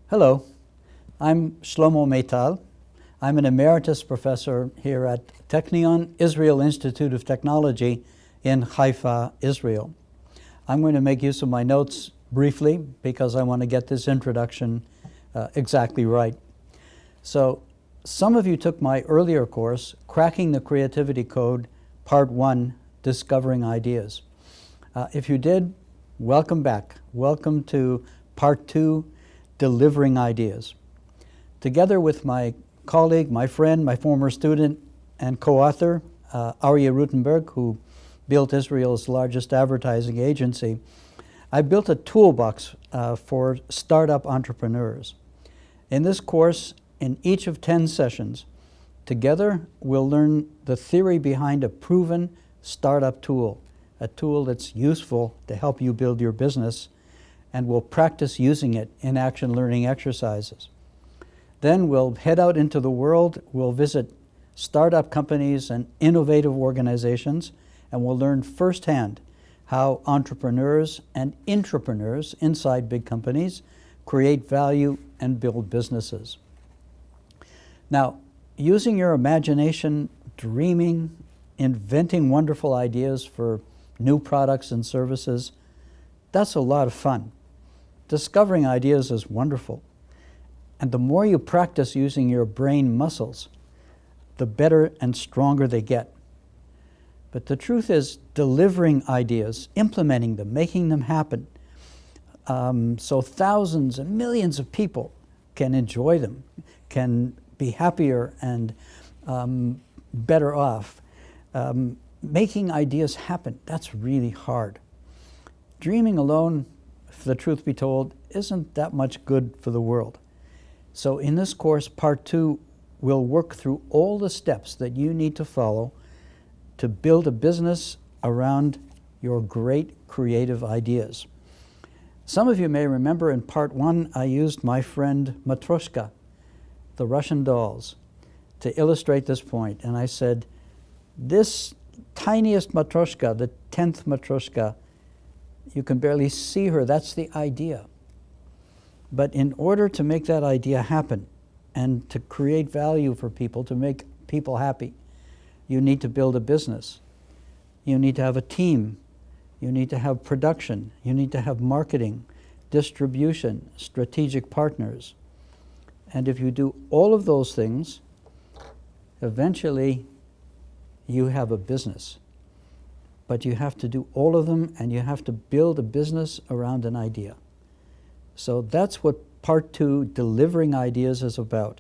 Hello, I'm Shlomo Meital. I'm an emeritus professor here at Technion Israel Institute of Technology in Haifa, Israel. I'm going to make use of my notes briefly because I want to get this introduction exactly right. So, some of you took my earlier course, Cracking the Creativity Code, Part 1, Discovering Ideas. If you did, welcome back. Welcome to Part 2, Delivering Ideas. Together with my colleague, my friend, my former student, and co-author, Aryeh Rutenberg, who built Israel's largest advertising agency, I built a toolbox for startup entrepreneurs. In this course, in each of 10 sessions, together we'll learn the theory behind a proven startup tool, a tool that's useful to help you build your business, and we'll practice using it in action learning exercises. Then we'll head out into the world, we'll visit startup companies and innovative organizations, and we'll learn firsthand how entrepreneurs and intrapreneurs inside big companies create value and build businesses. Now, using your imagination, dreaming, inventing wonderful ideas for new products and services, that's a lot of fun. Discovering ideas is wonderful. And the more you practice using your brain muscles, the better and stronger they get. But the truth is, delivering ideas, implementing them, making them happen, so thousands and millions of people can enjoy them, can be happier and better off. Making ideas happen, that's really hard. Dreaming alone, if the truth be told, isn't that much good for the world. So in this course, Part 2, we'll work through all the steps that you need to follow to build a business around your great creative ideas. Some of you may remember in Part 1, I used my friend Matryoshka, the Russian dolls, to illustrate this point. And I said, this tiniest Matryoshka, the 10th Matryoshka, you can barely see her, that's the idea. But in order to make that idea happen and to create value for people, to make people happy, you need to build a business. You need to have a team. You need to have production. You need to have marketing, distribution, strategic partners. And if you do all of those things, eventually you have a business. But you have to do all of them, and you have to build a business around an idea. So that's what Part 2, Delivering Ideas, is about.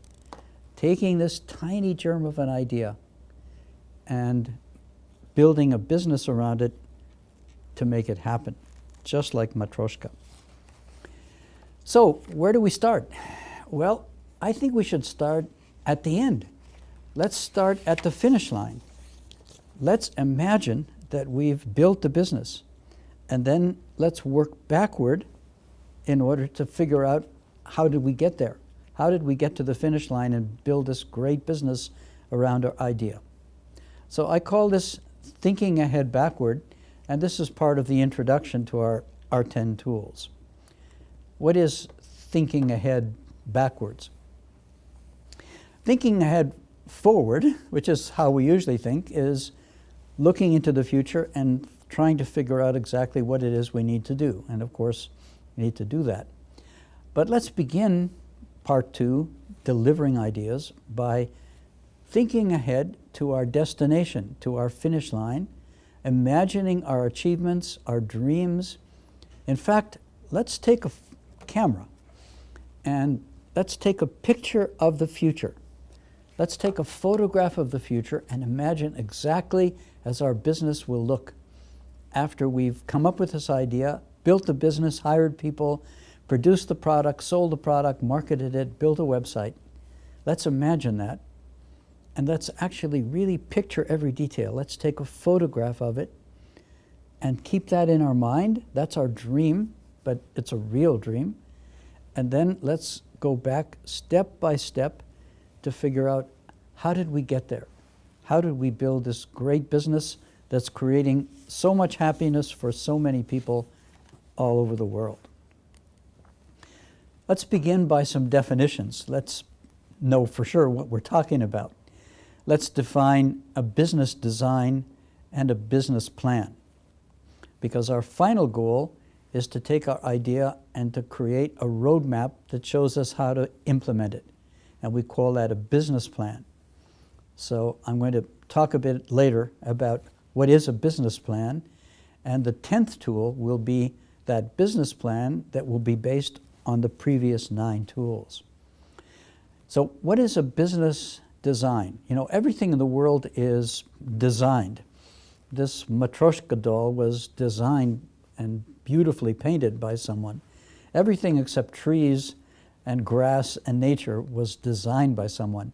Taking this tiny germ of an idea and building a business around it to make it happen, just like Matryoshka. So where do we start? Well, I think we should start at the end. Let's start at the finish line. Let's imagine that we've built the business, and then let's work backward in order to figure out how did we get there? How did we get to the finish line and build this great business around our idea? So I call this thinking ahead backward, and this is part of the introduction to our 10 tools. What is thinking ahead backwards? Thinking ahead forward, which is how we usually think, is looking into the future and trying to figure out exactly what it is we need to do. And of course, we need to do that. But let's begin Part 2, Delivering Ideas, by thinking ahead to our destination, to our finish line, imagining our achievements, our dreams. In fact, let's take a camera and let's take a picture of the future. Let's take a photograph of the future and imagine exactly as our business will look after we've come up with this idea, built the business, hired people, produced the product, sold the product, marketed it, built a website. Let's imagine that. And let's actually really picture every detail. Let's take a photograph of it and keep that in our mind. That's our dream, but it's a real dream. And then let's go back step by step to figure out, how did we get there? How did we build this great business that's creating so much happiness for so many people all over the world? Let's begin by some definitions. Let's know for sure what we're talking about. Let's define a business design and a business plan, because our final goal is to take our idea and to create a roadmap that shows us how to implement it. And we call that a business plan. So I'm going to talk a bit later about what is a business plan, and the 10th tool will be that business plan that will be based on the previous 9 tools. So what is a business design? You know, everything in the world is designed. This Matryoshka doll was designed and beautifully painted by someone. Everything except trees and grass and nature was designed by someone.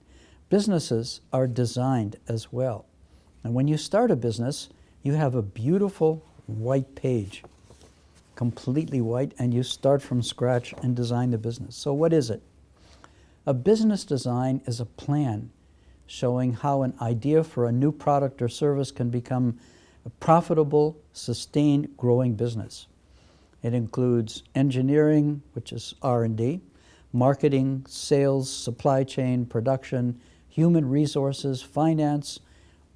Businesses are designed as well. And when you start a business, you have a beautiful white page, completely white, and you start from scratch and design the business. So what is it? A business design is a plan showing how an idea for a new product or service can become a profitable, sustained, growing business. It includes engineering, which is R&D, marketing, sales, supply chain, production, human resources, finance,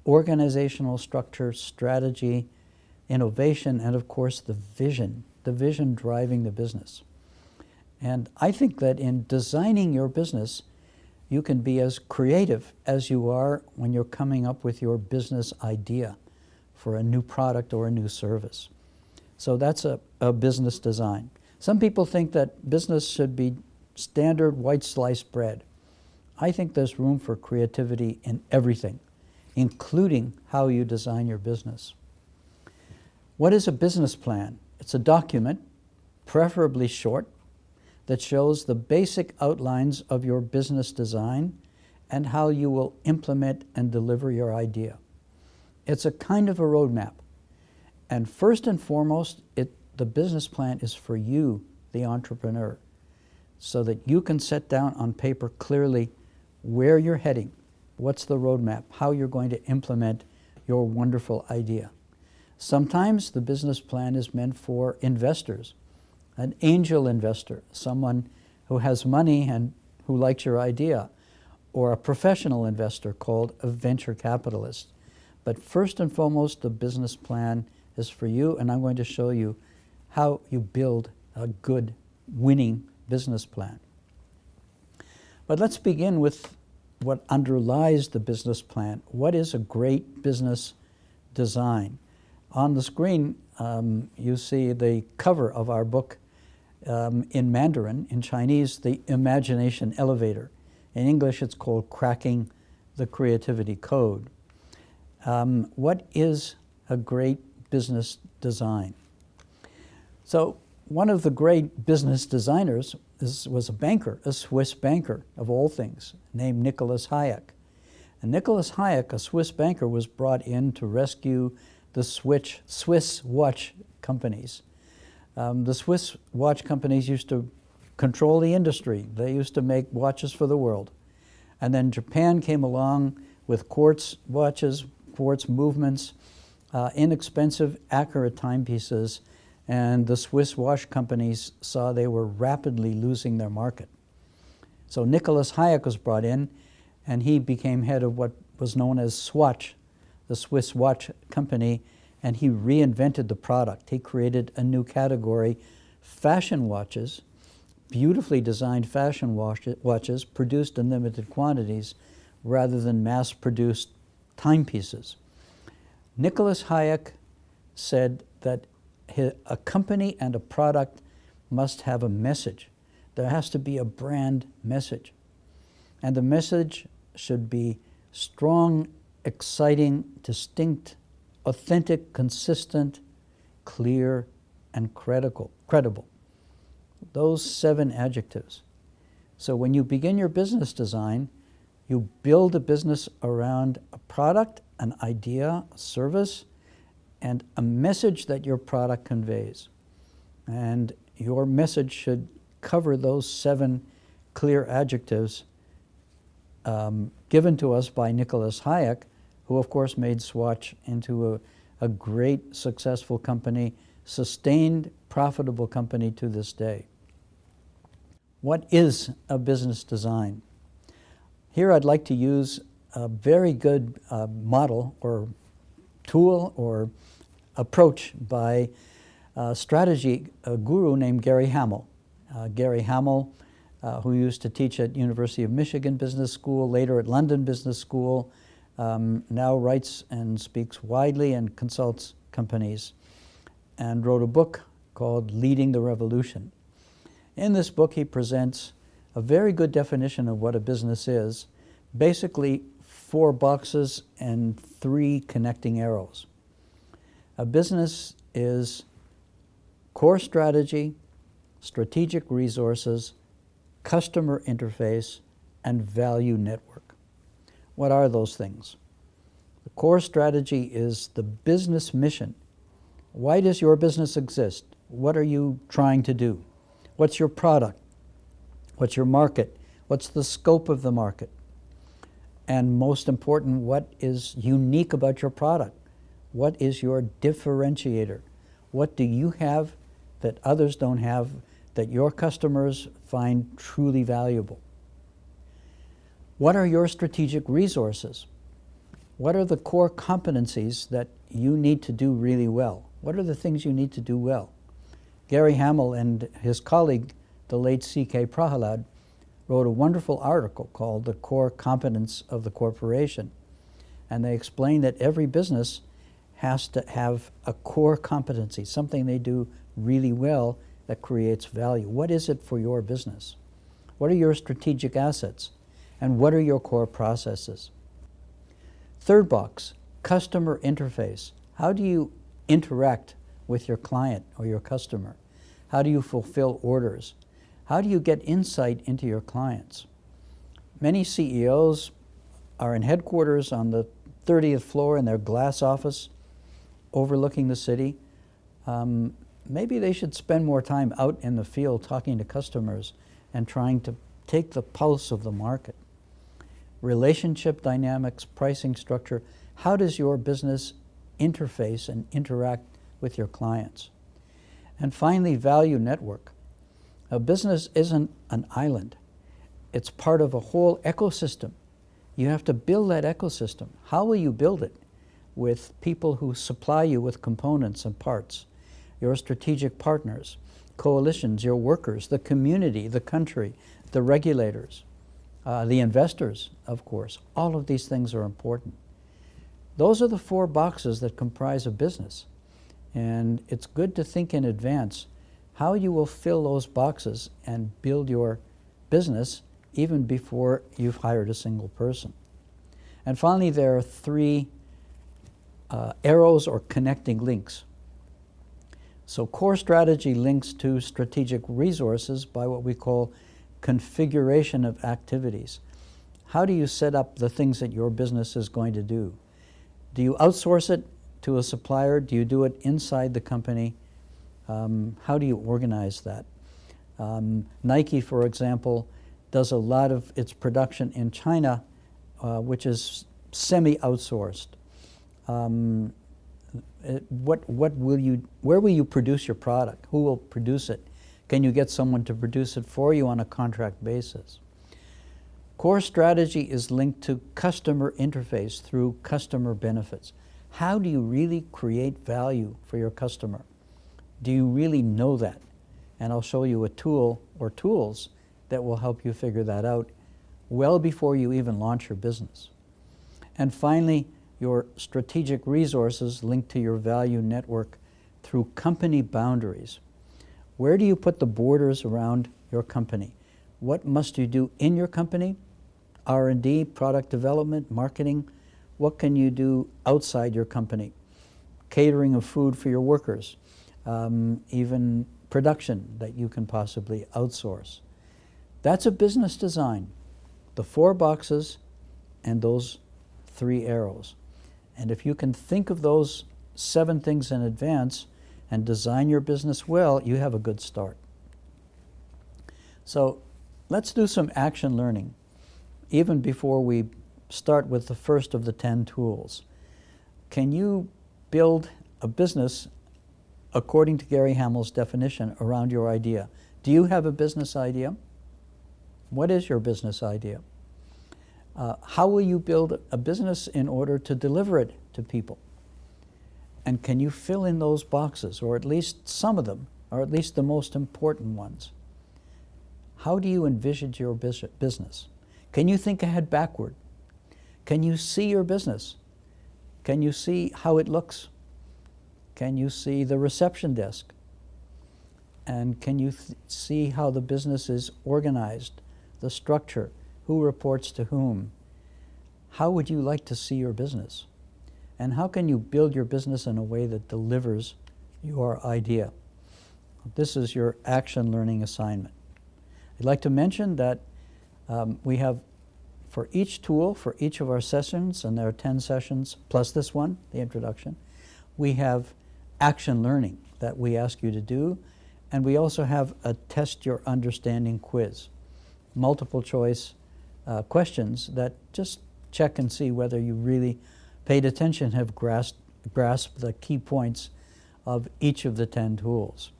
organizational structure, strategy, innovation, and of course the vision driving the business. And I think that in designing your business, you can be as creative as you are when you're coming up with your business idea for a new product or a new service. So that's a business design. Some people think that business should be standard white sliced bread. I think there's room for creativity in everything, including how you design your business. What is a business plan? It's a document, preferably short, that shows the basic outlines of your business design and how you will implement and deliver your idea. It's a kind of a roadmap. And first and foremost, the business plan is for you, the entrepreneur, so that you can set down on paper clearly where you're heading, what's the roadmap, how you're going to implement your wonderful idea. Sometimes the business plan is meant for investors, an angel investor, someone who has money and who likes your idea, or a professional investor called a venture capitalist. But first and foremost, the business plan is for you, and I'm going to show you how you build a good, winning business plan. But let's begin with what underlies the business plan. What is a great business design? On the screen, you see the cover of our book in Mandarin. In Chinese, the Imagination Elevator. In English, it's called Cracking the Creativity Code. What is a great business design? So one of the great business designers was a banker, a Swiss banker of all things, named Nicholas Hayek. And Nicholas Hayek, a Swiss banker, was brought in to rescue the Swiss watch companies. The Swiss watch companies used to control the industry. They used to make watches for the world. And then Japan came along with quartz watches, quartz movements, inexpensive, accurate timepieces, and the Swiss watch companies saw they were rapidly losing their market. So Nicholas Hayek was brought in, and he became head of what was known as Swatch, the Swiss watch company, and he reinvented the product. He created a new category, fashion watches, beautifully designed fashion watches produced in limited quantities rather than mass-produced timepieces. Nicholas Hayek said that a company and a product must have a message. There has to be a brand message. And the message should be strong, exciting, distinct, authentic, consistent, clear, and credible. Those 7 adjectives. So when you begin your business design, you build a business around a product, an idea, a service, and a message that your product conveys. And your message should cover those 7 clear adjectives given to us by Nicholas Hayek, who of course made Swatch into a great, successful company, sustained, profitable company to this day. What is a business design? Here I'd like to use a very good model or tool or approach by a strategy guru named Gary Hamel. Gary Hamel, who used to teach at University of Michigan Business School, later at London Business School, now writes and speaks widely and consults companies, and wrote a book called Leading the Revolution. In this book, he presents a very good definition of what a business is, basically 4 boxes and 3 connecting arrows. A business is core strategy, strategic resources, customer interface, and value network. What are those things? The core strategy is the business mission. Why does your business exist? What are you trying to do? What's your product? What's your market? What's the scope of the market? And most important, what is unique about your product? What is your differentiator? What do you have that others don't have, that your customers find truly valuable? What are your strategic resources? What are the core competencies that you need to do really well? What are the things you need to do well? Gary Hamel and his colleague, the late C.K. Prahalad, wrote a wonderful article called The Core Competence of the Corporation. And they explain that every business has to have a core competency, something they do really well that creates value. What is it for your business? What are your strategic assets? And what are your core processes? Third box, customer interface. How do you interact with your client or your customer? How do you fulfill orders? How do you get insight into your clients? Many CEOs are in headquarters on the 30th floor in their glass office overlooking the city. Maybe they should spend more time out in the field talking to customers and trying to take the pulse of the market. Relationship dynamics, pricing structure. How does your business interface and interact with your clients? And finally, value network. A business isn't an island. It's part of a whole ecosystem. You have to build that ecosystem. How will you build it? With people who supply you with components and parts, your strategic partners, coalitions, your workers, the community, the country, the regulators, the investors, of course. All of these things are important. Those are the 4 boxes that comprise a business. And it's good to think in advance how you will fill those boxes and build your business even before you've hired a single person. And finally, there are 3 arrows or connecting links. So core strategy links to strategic resources by what we call configuration of activities. How do you set up the things that your business is going to do? Do you outsource it to a supplier? Do you do it inside the company? How do you organize that? Nike, for example, does a lot of its production in China, which is semi-outsourced. Where will you produce your product? Who will produce it? Can you get someone to produce it for you on a contract basis? Core strategy is linked to customer interface through customer benefits. How do you really create value for your customer? Do you really know that? And I'll show you a tool or tools that will help you figure that out well before you even launch your business. And finally, your strategic resources linked to your value network through company boundaries. Where do you put the borders around your company? What must you do in your company? R&D, product development, marketing. What can you do outside your company? Catering of food for your workers, even production that you can possibly outsource. That's a business design. The 4 boxes and those 3 arrows. And if you can think of those 7 things in advance and design your business well, you have a good start. So let's do some action learning, even before we start with the first of the 10 tools. Can you build a business according to Gary Hamel's definition around your idea? Do you have a business idea? What is your business idea? How will you build a business in order to deliver it to people? And can you fill in those boxes, or at least some of them, or at least the most important ones? How do you envisage your business? Can you think ahead backward? Can you see your business? Can you see how it looks? Can you see the reception desk? And can you see how the business is organized, the structure, who reports to whom? How would you like to see your business? And how can you build your business in a way that delivers your idea? This is your action learning assignment. I'd like to mention that we have, for each tool, for each of our sessions, and there are 10 sessions, plus this one, the introduction, we have action learning that we ask you to do, and we also have a test your understanding quiz, multiple choice questions that just check and see whether you really paid attention, have grasped the key points of each of the 10 tools.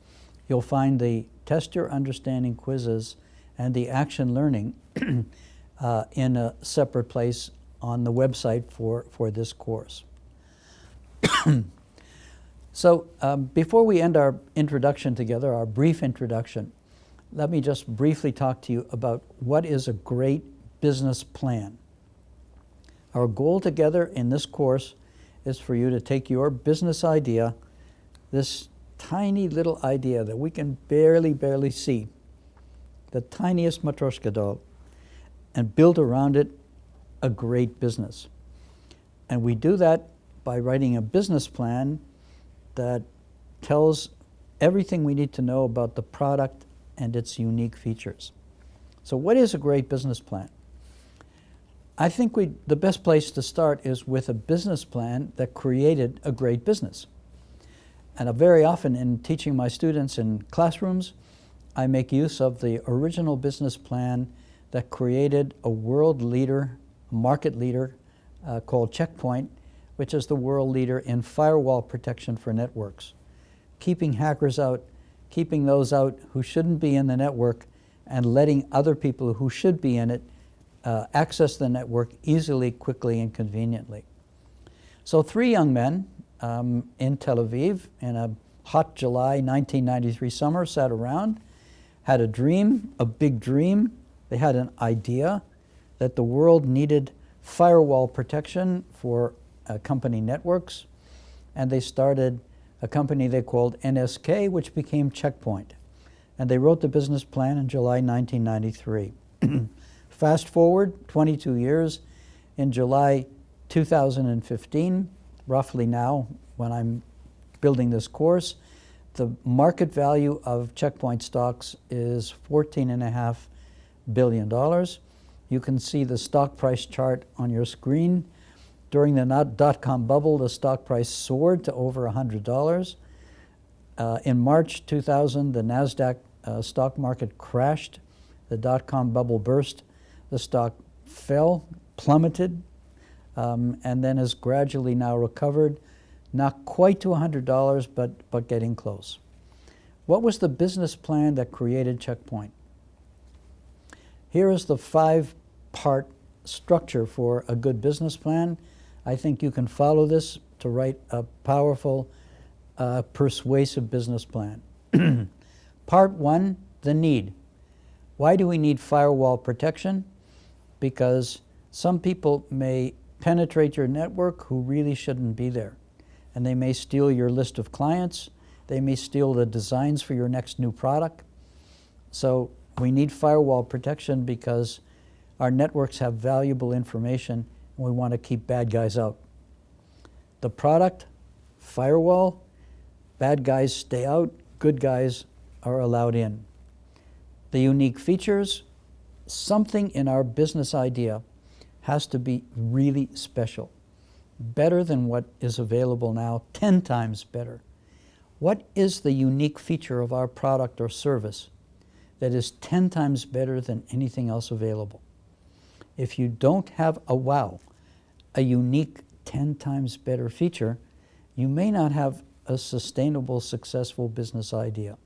You'll find the test your understanding quizzes and the action learning in a separate place on the website for this course. So before we end our introduction together, our brief introduction, let me just briefly talk to you about what is a great business plan. Our goal together in this course is for you to take your business idea, this tiny little idea that we can barely see, the tiniest Matryoshka doll, and build around it a great business. And we do that by writing a business plan that tells everything we need to know about the product and its unique features. So what is a great business plan? I think the best place to start is with a business plan that created a great business. And very often in teaching my students in classrooms, I make use of the original business plan that created a world leader, market leader called Check Point, which is the world leader in firewall protection for networks, keeping hackers out, keeping those out who shouldn't be in the network, and letting other people who should be in it access the network easily, quickly, and conveniently. So 3 young men in Tel Aviv in a hot July 1993 summer sat around, had a dream, a big dream. They had an idea that the world needed firewall protection for company networks, and they started a company they called NSK, which became Check Point. And they wrote the business plan in July 1993. Fast forward 22 years, in July 2015, roughly now when I'm building this course, the market value of Check Point stocks is $14.5 billion. You can see the stock price chart on your screen. During the dot-com bubble, the stock price soared to over $100. In March 2000, the NASDAQ stock market crashed. The dot-com bubble burst. The stock fell, plummeted, and then has gradually now recovered, not quite to $100, but getting close. What was the business plan that created Check Point? Here is the 5-part structure for a good business plan. I think you can follow this to write a powerful, persuasive business plan. Part 1, the need. Why do we need firewall protection? Because some people may penetrate your network who really shouldn't be there. And they may steal your list of clients. They may steal the designs for your next new product. So we need firewall protection because our networks have valuable information and we want to keep bad guys out. The product, firewall, bad guys stay out, good guys are allowed in. The unique features, something in our business idea has to be really special, better than what is available now, 10 times better. What is the unique feature of our product or service that is 10 times better than anything else available? If you don't have a wow, a unique 10 times better feature, you may not have a sustainable, successful business idea.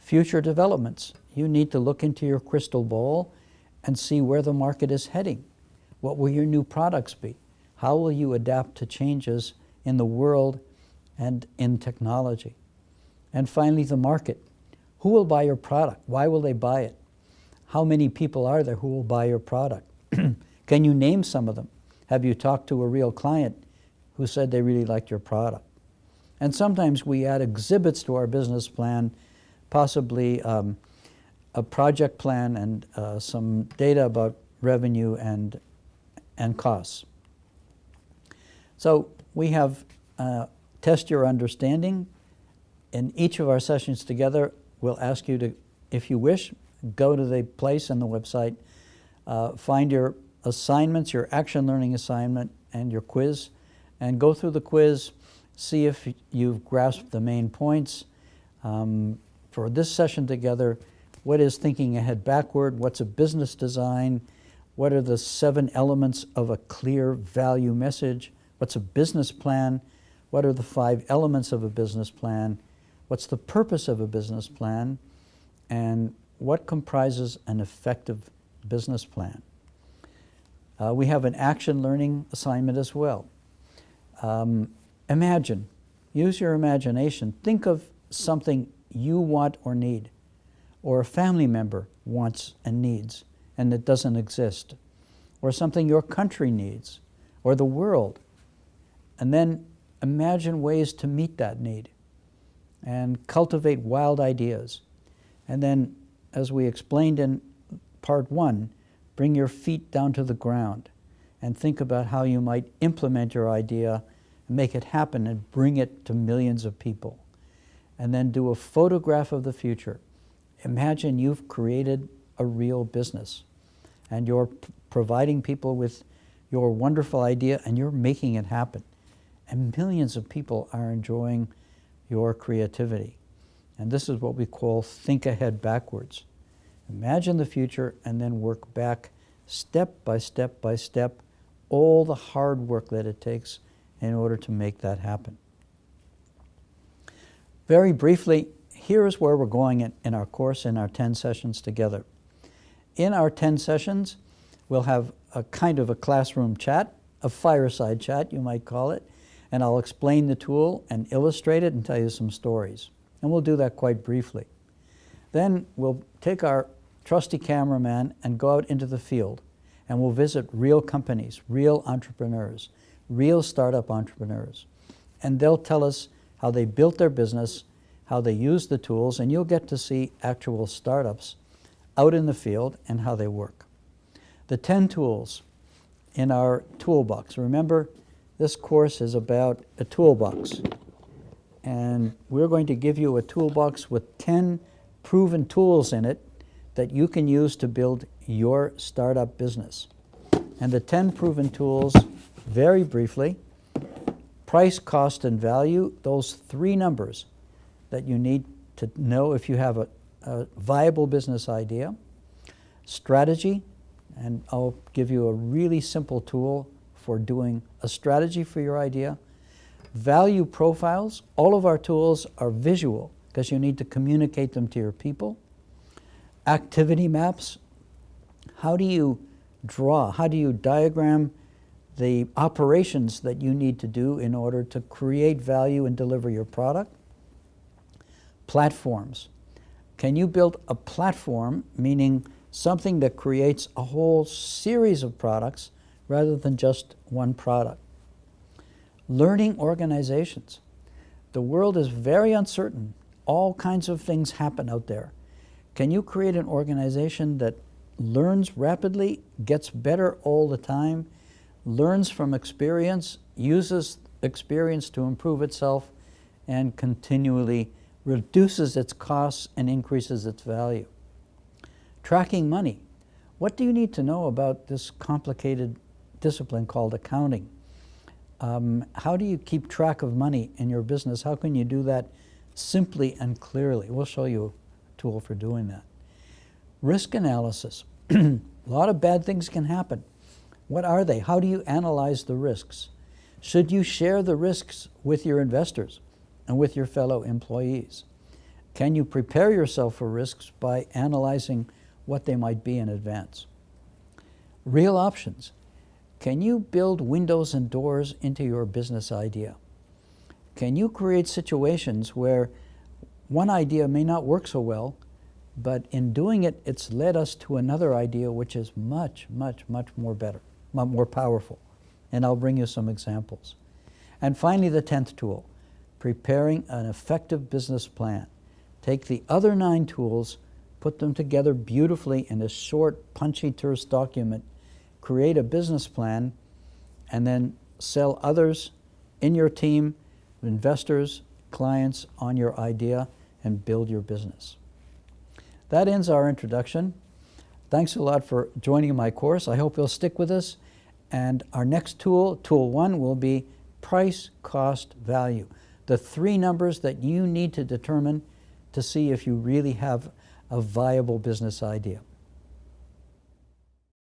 Future developments. You need to look into your crystal ball and see where the market is heading. What will your new products be? How will you adapt to changes in the world and in technology? And finally, the market. Who will buy your product? Why will they buy it? How many people are there who will buy your product? Can you name some of them? Have you talked to a real client who said they really liked your product? And sometimes we add exhibits to our business plan, possibly a project plan and some data about revenue and costs. So we have test your understanding. In each of our sessions together, we'll ask you to, if you wish, go to the place on the website, find your assignments, your action learning assignment and your quiz, and go through the quiz, see if you've grasped the main points. For this session together, what is thinking ahead backward? What's a business design? What are the 7 elements of a clear value message? What's a business plan? What are the 5 elements of a business plan? What's the purpose of a business plan? And what comprises an effective business plan? We have an action learning assignment as well. Imagine, use your imagination. Think of something you want or need, or a family member wants and needs, and it doesn't exist, or something your country needs, or the world. And then imagine ways to meet that need and cultivate wild ideas. And then, as we explained in part 1, bring your feet down to the ground and think about how you might implement your idea and make it happen and bring it to millions of people. And then do a photograph of the future. Imagine you've created a real business and you're providing people with your wonderful idea and you're making it happen. And millions of people are enjoying your creativity. And this is what we call think ahead backwards. Imagine the future and then work back step by step by step, all the hard work that it takes in order to make that happen. Very briefly, here is where we're going in our course, in our 10 sessions together. In our 10 sessions, we'll have a kind of a classroom chat, a fireside chat, you might call it, and I'll explain the tool and illustrate it and tell you some stories. And we'll do that quite briefly. Then we'll take our trusty cameraman and go out into the field, and we'll visit real companies, real entrepreneurs, real startup entrepreneurs. And they'll tell us how they built their business, how they use the tools, and you'll get to see actual startups out in the field and how they work. The 10 tools in our toolbox. Remember, this course is about a toolbox. And we're going to give you a toolbox with 10 proven tools in it that you can use to build your startup business. And the 10 proven tools, very briefly: price, cost, and value, those 3 numbers that you need to know if you have a viable business idea. Strategy, and I'll give you a really simple tool for doing a strategy for your idea. Value profiles, all of our tools are visual because you need to communicate them to your people. Activity maps, how do you draw, how do you diagram the operations that you need to do in order to create value and deliver your product? Platforms, can you build a platform, meaning something that creates a whole series of products rather than just one product? Learning organizations. The world is very uncertain. All kinds of things happen out there. Can you create an organization that learns rapidly, gets better all the time, learns from experience, uses experience to improve itself, and continually reduces its costs and increases its value? Tracking money. What do you need to know about this complicated discipline called accounting? How do you keep track of money in your business? How can you do that simply and clearly? We'll show you a tool for doing that. Risk analysis. A lot of bad things can happen. What are they? How do you analyze the risks? Should you share the risks with your investors and with your fellow employees? Can you prepare yourself for risks by analyzing what they might be in advance? Real options. Can you build windows and doors into your business idea? Can you create situations where one idea may not work so well, but in doing it, it's led us to another idea which is much, much, much more better, more powerful. And I'll bring you some examples. And finally, the 10th tool, preparing an effective business plan. Take the other 9 tools, put them together beautifully in a short, punchy, terse document, create a business plan, and then sell others in your team, investors, clients on your idea, and build your business. That ends our introduction. Thanks a lot for joining my course. I hope you'll stick with us. And our next tool, tool 1, will be price, cost, value. The 3 numbers that you need to determine to see if you really have a viable business idea.